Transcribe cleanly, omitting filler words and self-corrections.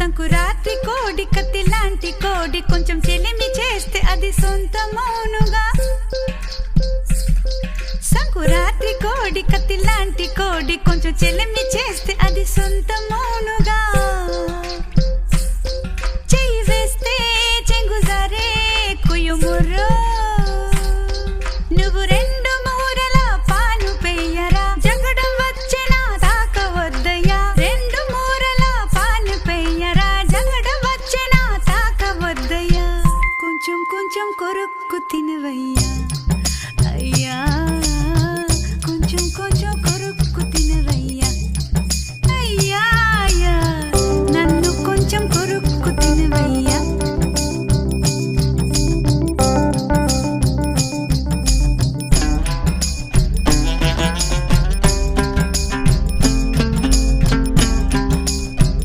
సంకురాత్రి కోడి కత్తి లాంటి కోడి కొంచెం చెలిమి చేస్తే అది సొంతమౌనుగా సంకురాత్రి కోడి కత్తి లాంటి కోడి కొంచెం చెలిమి చేస్తే అది సొంతమౌనుగా చెయ్యి వేస్తే చెంగుజారే కుయుముర్రో నువ్వు రెండు మూరల పాను పెయ్యరా జగడం వచ్చేనా తాకవద్దయ్యా రెండు మూరల పాను పెయ్యరా జగడం వచ్చేనా తాకవద్దయ్యా కొంచెం కొంచెం కొరుక్కు తినవయ్యా